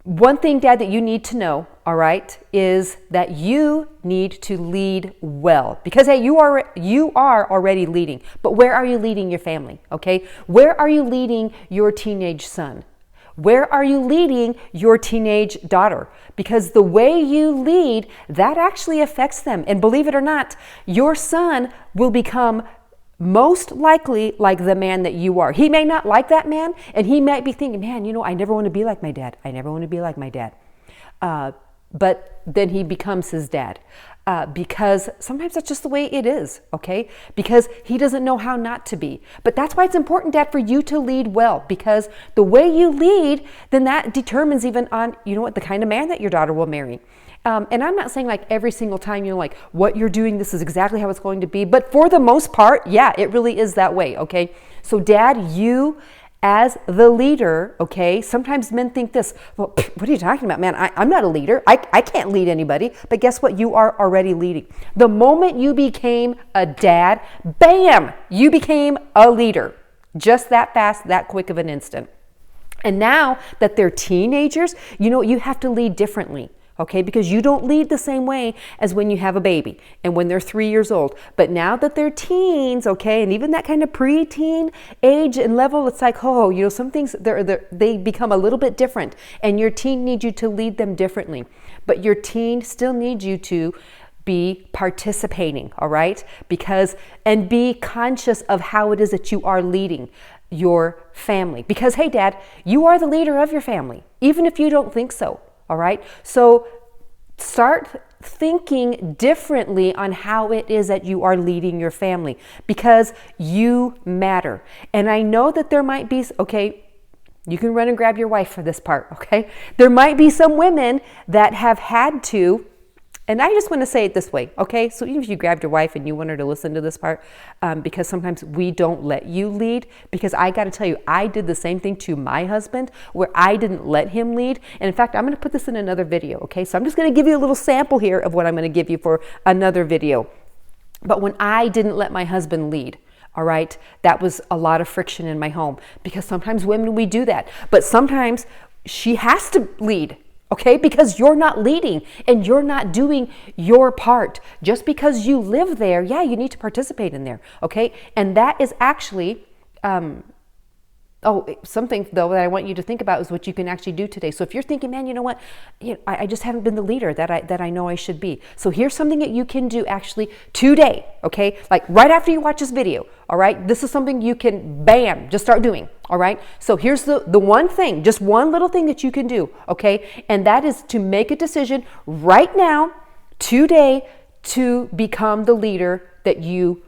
One thing, Dad, that you need to know, all right, is that you need to lead well. Because, hey, you are already leading. But where are you leading your family, okay? Where are you leading your teenage son? Where are you leading your teenage daughter? Because the way you lead, that actually affects them. And believe it or not, your son will become most likely like the man that you are. He may not like that man, and he might be thinking, man, I never want to be like my dad. I never want to be like my dad. But then he becomes his dad. Because sometimes that's just the way it is, okay? Because he doesn't know how not to be. But that's why it's important, Dad, for you to lead well. Because the way you lead, then that determines even on, the kind of man that your daughter will marry. And I'm not saying like every single time, like what you're doing, this is exactly how it's going to be. But for the most part, yeah, it really is that way, okay? So Dad, you as the leader, okay, sometimes men think this, well, what are you talking about, man? I'm not a leader. I can't lead anybody. But guess what? You are already leading. The moment you became a dad, bam, you became a leader. Just that fast, that quick of an instant. And now that they're teenagers, you have to lead differently. Okay, because you don't lead the same way as when you have a baby and when they're 3 years old. But now that they're teens, okay, and even that kind of preteen age and level, it's like, some things, they become a little bit different. And your teen needs you to lead them differently. But your teen still needs you to be participating, all right? And be conscious of how it is that you are leading your family. Because, hey, Dad, you are the leader of your family, even if you don't think so. All right. So start thinking differently on how it is that you are leading your family, because you matter. And I know that there might be, okay, you can run and grab your wife for this part. Okay. There might be some women that have had to, and I just want to say it this way. Okay. So even if you grabbed your wife and you want her to listen to this part, because sometimes we don't let you lead, because I got to tell you, I did the same thing to my husband where I didn't let him lead. And in fact, I'm going to put this in another video. Okay. So I'm just going to give you a little sample here of what I'm going to give you for another video. But when I didn't let my husband lead, all right, that was a lot of friction in my home, because sometimes women, we do that, but sometimes she has to lead. Okay, because you're not leading and you're not doing your part. Just because you live there, yeah, you need to participate in there. Okay, and that is actually something though that I want you to think about is what you can actually do today. So if you're thinking, man, you know what, I just haven't been the leader that I know I should be. So here's something that you can do actually today. Okay, like right after you watch this video. All right, this is something you can, bam, just start doing. All right, so here's the one thing, just one little thing that you can do. Okay, and that is to make a decision right now, today, to become the leader that you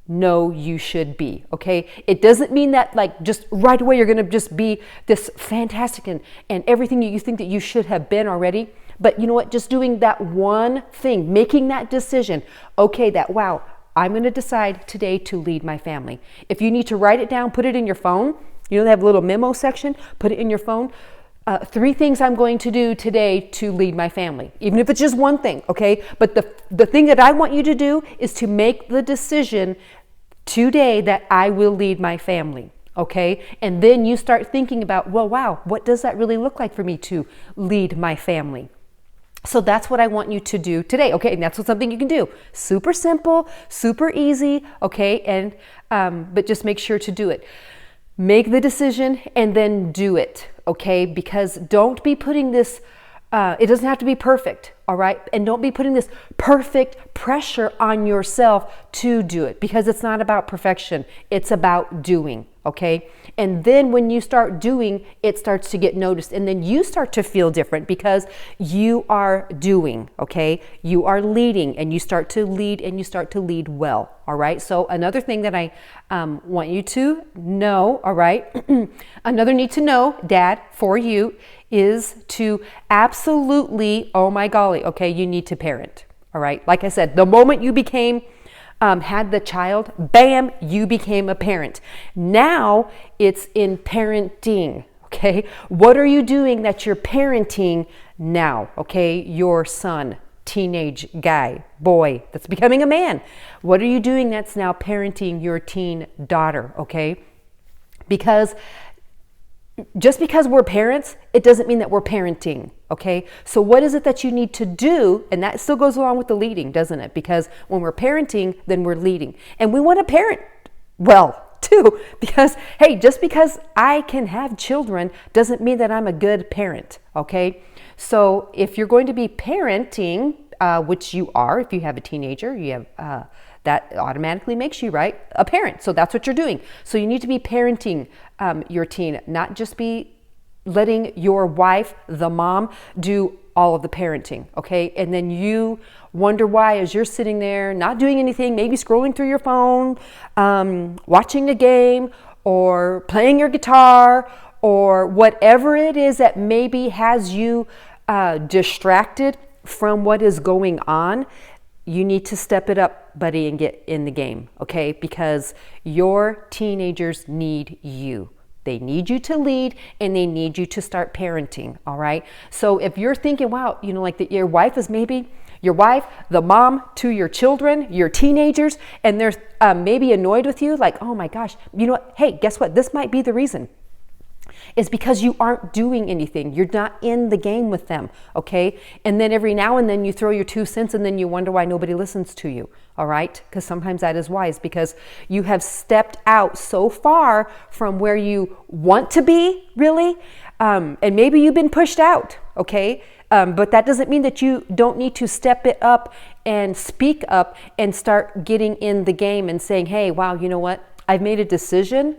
know you should be. Okay, it doesn't mean that like just right away you're going to just be this fantastic and everything that you think that you should have been already. But you know what, just doing that one thing, making that decision, okay, that wow, I'm going to decide today to lead my family. If you need to write it down, put it in your phone. They have a little memo section, put it in your phone. 3 things I'm going to do today to lead my family, even if it's just one thing, okay? But the thing that I want you to do is to make the decision today that I will lead my family, okay? And then you start thinking about, well, wow, what does that really look like for me to lead my family? So that's what I want you to do today, okay? And that's something you can do. Super simple, super easy, okay? And but just make sure to do it. Make the decision and then do it, okay? Because don't be putting this, it doesn't have to be perfect, all right? And don't be putting this perfect pressure on yourself to do it, because it's not about perfection. It's about doing, okay? And then when you start doing, it starts to get noticed. And then you start to feel different because you are doing, okay? You are leading, and you start to lead, and you start to lead well, all right? So another thing that I want you to know, all right? Another need to know, Dad, for you is to absolutely, oh my golly, okay, you need to parent, all right? Like I said, the moment you became had the child, bam, you became a parent. Now it's in parenting, okay? What are you doing that you're parenting now, okay? Your son, teenage guy, boy that's becoming a man. What are you doing that's now parenting your teen daughter, okay? Because just because we're parents, it doesn't mean that we're parenting, okay? So what is it that you need to do? And that still goes along with the leading, doesn't it? Because when we're parenting, then we're leading. And we want to parent well too, because, hey, just because I can have children doesn't mean that I'm a good parent, okay? So if you're going to be parenting, which you are, if you have a teenager, you have, that automatically makes you, right, a parent. So that's what you're doing. So you need to be parenting your teen, not just be letting your wife, the mom, do all of the parenting, okay? And then you wonder why, as you're sitting there not doing anything, maybe scrolling through your phone, watching a game, or playing your guitar, or whatever it is that maybe has you distracted from what is going on. You need to step it up, buddy, and get in the game, okay? Because your teenagers need you. They need you to lead, and they need you to start parenting, all right? So if you're thinking, wow, you know, like your wife is maybe your wife, the mom to your children, your teenagers, and they're maybe annoyed with you, like, oh my gosh, you know what? Hey, guess what? This might be the reason. It's because you aren't doing anything. You're not in the game with them, okay? And then every now and then you throw your 2 cents, and then you wonder why nobody listens to you, all right? Because sometimes that is wise, because you have stepped out so far from where you want to be, really, and maybe you've been pushed out, okay? But that doesn't mean that you don't need to step it up and speak up and start getting in the game and saying, hey, wow, you know what? I've made a decision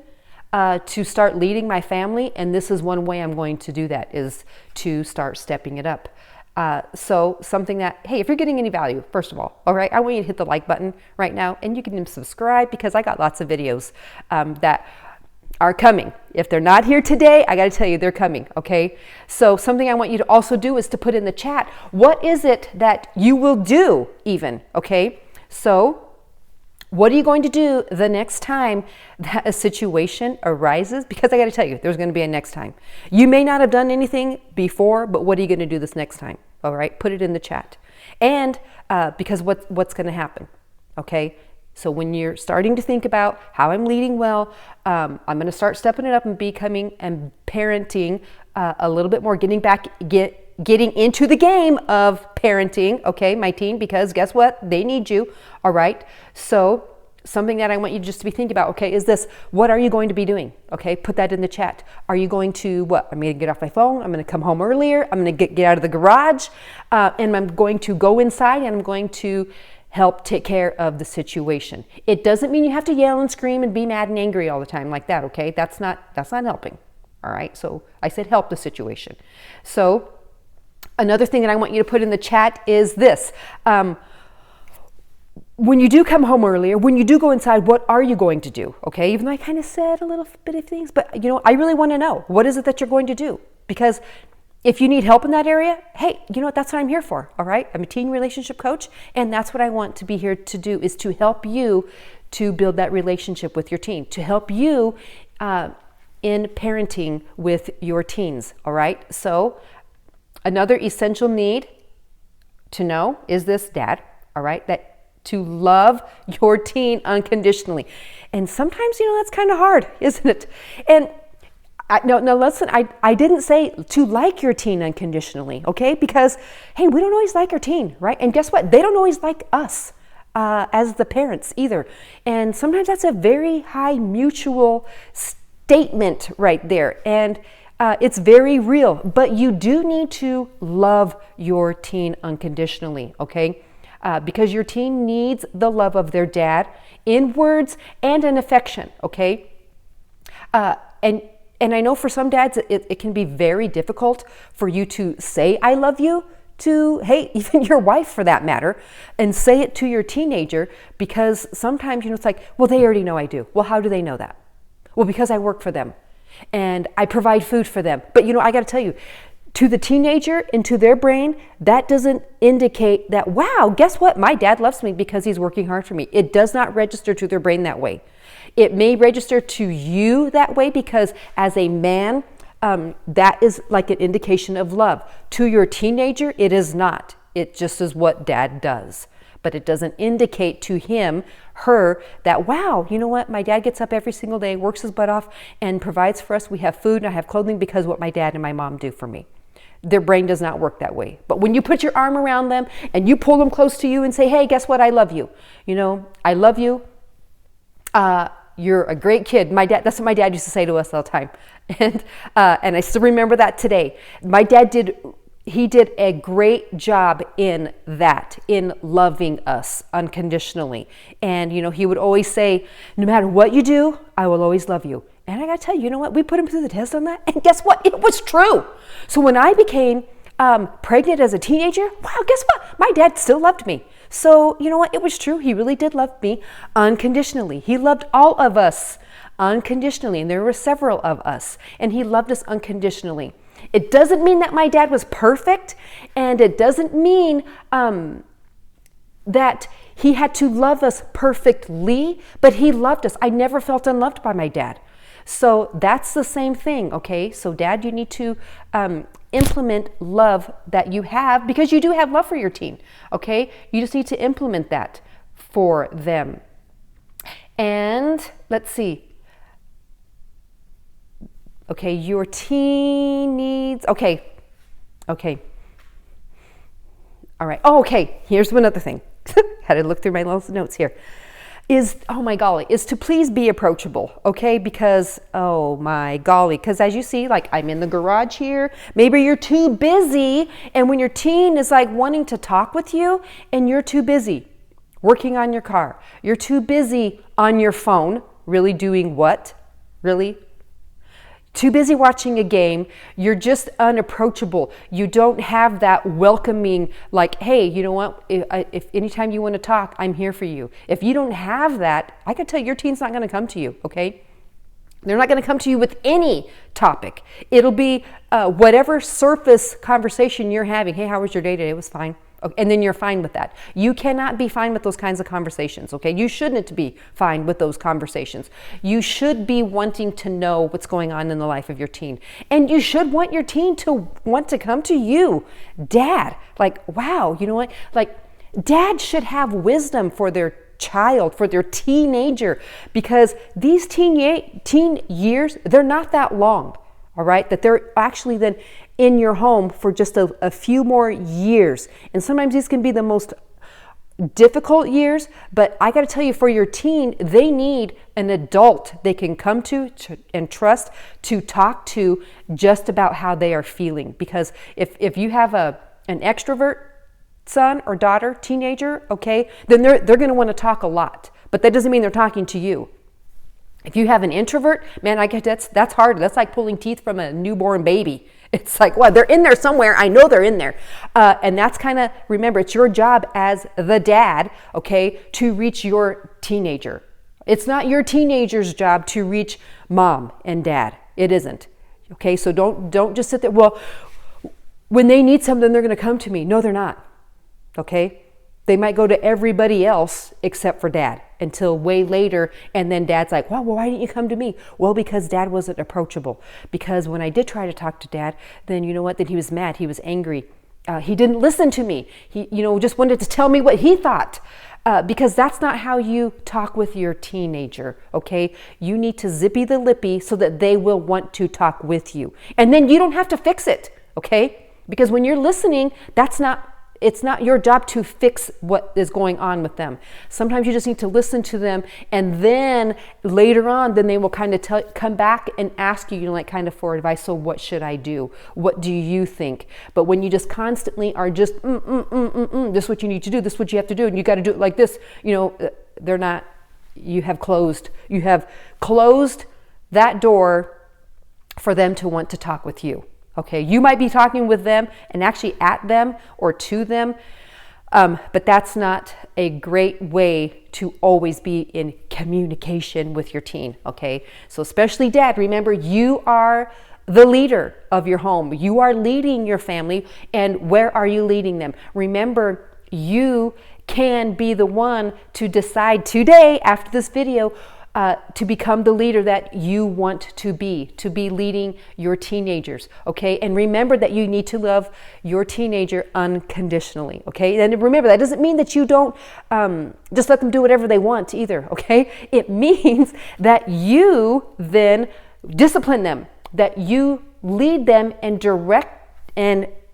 to start leading my family, and this is one way I'm going to do that, is to start stepping it up. So something that, hey, if you're getting any value, first of all right, I want you to hit the like button right now, and you can even subscribe, because I got lots of videos that are coming. If they're not here today, I got to tell you, they're coming, okay? So something I want you to also do is to put in the chat, what is it that you will do even, okay? So what are you going to do the next time that a situation arises? Because I got to tell you, there's going to be a next time. You may not have done anything before, but what are you going to do this next time? All right, put it in the chat. And because what's going to happen? Okay, so when you're starting to think about how I'm leading well, I'm going to start stepping it up and becoming and parenting a little bit more, getting into the game of parenting, okay, my teen, because guess what? They need you, all right? So something that I want you just to be thinking about, okay, is this, what are you going to be doing? Okay, put that in the chat. Are you going to, what? I'm going to get off my phone. I'm going to come home earlier. I'm going to get out of the garage, and I'm going to go inside, and I'm going to help take care of the situation. It doesn't mean you have to yell and scream and be mad and angry all the time like that, okay? That's not helping, all right? So I said help the situation. So another thing that I want you to put in the chat is this. When you do come home earlier, when you do go inside, what are you going to do? Okay, even though I kind of said a little bit of things, but you know, I really want to know, what is it that you're going to do? Because if you need help in that area, hey, you know what, that's what I'm here for, all right? I'm a teen relationship coach, and that's what I want to be here to do, is to help you to build that relationship with your teen, to help you in parenting with your teens, all right? So another essential need to know is this, Dad, all right, that to love your teen unconditionally. And sometimes, you know, that's kind of hard, isn't it? And no, listen, I didn't say to like your teen unconditionally, okay? Because, hey, we don't always like our teen, right? And guess what? They don't always like us as the parents either. And sometimes that's a very high mutual statement right there. And it's very real. But you do need to love your teen unconditionally, okay? Because your teen needs the love of their dad in words and in affection, okay? And I know for some dads, it can be very difficult for you to say, I love you, to, hey, even your wife for that matter, and say it to your teenager, because sometimes, you know, it's like, well, they already know I do. Well, how do they know that? Well, because I work for them and I provide food for them. But, you know, I got to tell you, to the teenager and to their brain, that doesn't indicate that, wow, guess what? My dad loves me because he's working hard for me. It does not register to their brain that way. It may register to you that way because as a man, that is like an indication of love. To your teenager, it is not. It just is what dad does. but it doesn't indicate to him, her, that, wow, you know what? My dad gets up every single day, works his butt off, and provides for us. We have food and I have clothing because of what my dad and my mom do for me. Their brain does not work that way. But when you put your arm around them and you pull them close to you and say, hey, guess what? I love you. You know, I love you. You're a great kid. That's what my dad used to say to us all the time. And I still remember that today. My dad did a great job in that, in loving us unconditionally. And, you know, he would always say, no matter what you do, I will always love you. And I got to tell you, you know what? We put him through the test on that. And guess what? It was true. So when I became pregnant as a teenager, wow, guess what? My dad still loved me. So, you know what? It was true. He really did love me unconditionally. He loved all of us unconditionally. And there were several of us. And he loved us unconditionally. It doesn't mean that my dad was perfect. And it doesn't mean that he had to love us perfectly. But he loved us. I never felt unloved by my dad. So that's the same thing, okay? So dad, you need to implement love that you have, because you do have love for your teen, okay? You just need to implement that for them. And let's see. Okay, your teen needs, okay. All right, oh, okay, here's another thing. Had to look through my little notes here. Is to please be approachable, okay? Because, oh my golly, because as you see, like I'm in the garage here, maybe you're too busy, and when your teen is like wanting to talk with you, and you're too busy working on your car, you're too busy on your phone, really doing what? Really? Too busy watching a game, you're just unapproachable. You don't have that welcoming, like, hey, you know what? If anytime you want to talk, I'm here for you. If you don't have that, I can tell you, your teen's not going to come to you, okay? They're not going to come to you with any topic. It'll be whatever surface conversation you're having. Hey, how was your day today? It was fine. Okay, and then you're fine with that. You cannot be fine with those kinds of conversations, okay? You shouldn't be fine with those conversations. You should be wanting to know what's going on in the life of your teen. And you should want your teen to want to come to you. Dad, like, wow, you know what? Like, dad should have wisdom for their child, for their teenager, because these teen years, they're not that long, all right? That they're actually then in your home for just a few more years. And sometimes these can be the most difficult years, but I got to tell you, for your teen, they need an adult they can come to and trust to talk to just about how they are feeling. Because if you have an extrovert son or daughter, teenager, okay, then they're going to want to talk a lot, but that doesn't mean they're talking to you. If you have an introvert, man, I guess that's hard. That's like pulling teeth from a newborn baby. It's like, well, they're in there somewhere. I know they're in there. And that's kind of, remember, it's your job as the dad, okay, to reach your teenager. It's not your teenager's job to reach mom and dad. It isn't. Okay, so don't just sit there. Well, when they need something, they're going to come to me. No, they're not. Okay? They might go to everybody else except for dad until way later. And then dad's like, well, why didn't you come to me? Well, because dad wasn't approachable. Because when I did try to talk to dad, then you know what? Then he was mad. He was angry. He didn't listen to me. He, just wanted to tell me what he thought. Because that's not how you talk with your teenager, okay? You need to zippy the lippy so that they will want to talk with you. And then you don't have to fix it, okay? Because when you're listening, it's not your job to fix what is going on with them. Sometimes you just need to listen to them, and then later on, then they will kind of come back and ask you, like kind of for advice. So what should I do? What do you think? But when you just constantly are just, this is what you need to do, this is what you have to do, and you got to do it like this, they're not, you have closed that door for them to want to talk with you. Okay, you might be talking with them and actually at them or to them, but that's not a great way to always be in communication with your teen, okay? So especially dad, remember, you are the leader of your home. You are leading your family, and where are you leading them? Remember, you can be the one to decide today, after this video, to become the leader that you want to be leading your teenagers, okay? And remember that you need to love your teenager unconditionally, okay? And remember, that doesn't mean that you don't just let them do whatever they want either, okay? It means that you then discipline them, that you lead them and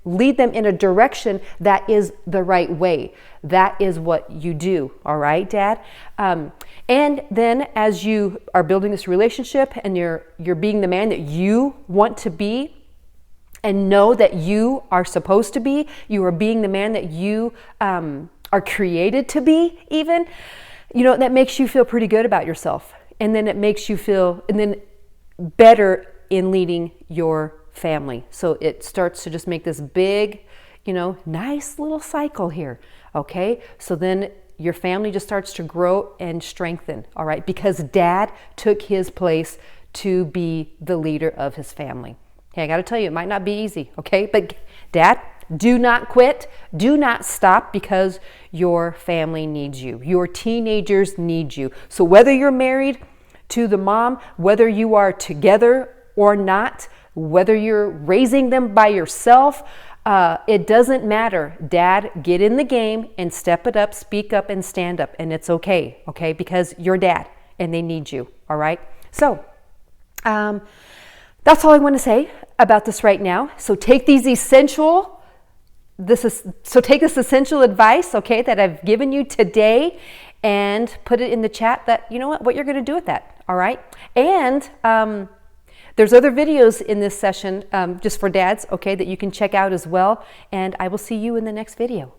lead them in a direction that is the right way. That is what you do, all right, Dad? And then as you are building this relationship and you're being the man that you want to be, and know that you are supposed to be, you are being the man that you are created to be even, that makes you feel pretty good about yourself. And then it makes you feel better in leading your family. So it starts to just make this big, nice little cycle here. Okay. So then your family just starts to grow and strengthen. All right. Because Dad took his place to be the leader of his family. Hey, I got to tell you, it might not be easy. Okay. But Dad, do not quit. Do not stop, because your family needs you. Your teenagers need you. So whether you're married to the mom, whether you are together or not, whether you're raising them by yourself, it doesn't matter. Dad, get in the game and step it up, speak up and stand up. And it's okay, because you're Dad and they need you, all right? So that's all I want to say about this right now. So take this essential advice, that I've given you today, and put it in the chat that, what you're going to do with that, all right? And there's other videos in this session just for dads, that you can check out as well. And I will see you in the next video.